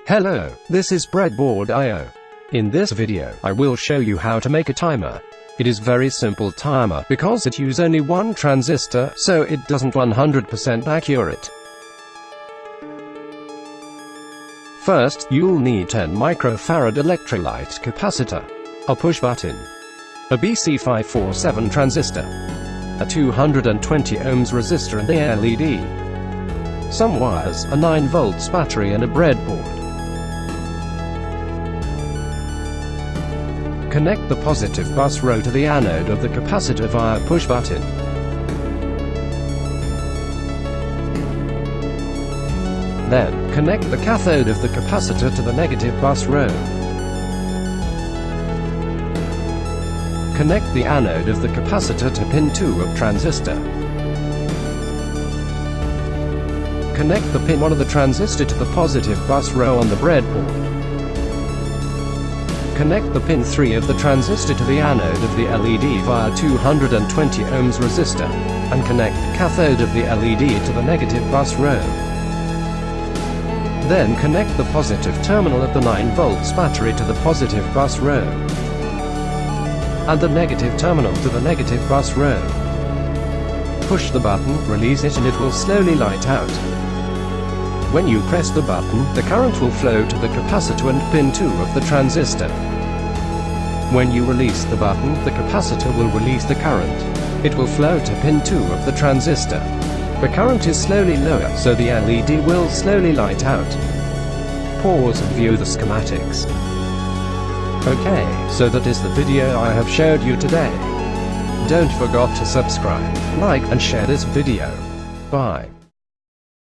Hello, this is BreadboardIO. In this video, I will show you how to make a timer. It is very simple timer because it uses only one transistor, so it doesn't 100% accurate. First, you'll need 10 microfarad electrolyte capacitor, a push button, a BC547 transistor, a 220 ohms resistor and a LED, some wires, a 9 volts battery and a breadboard. Connect the positive bus row to the anode of the capacitor via push button. Then, connect the cathode of the capacitor to the negative bus row. Connect the anode of the capacitor to pin 2 of transistor. Connect the pin 1 of the transistor to the positive bus row on the breadboard. Connect the pin 3 of the transistor to the anode of the LED via 220 ohms resistor, and connect the cathode of the LED to the negative bus row. Then connect the positive terminal of the 9 volts battery to the positive bus row, and the negative terminal to the negative bus row. Push the button, release it, and it will slowly light out. When you press the button, the current will flow to the capacitor and pin 2 of the transistor. When you release the button, the capacitor will release the current. It will flow to pin 2 of the transistor. The current is slowly lower, so the LED will slowly light out. Pause and view the schematics. Okay, so that is the video I have showed you today. Don't forget to subscribe, like and share this video. Bye.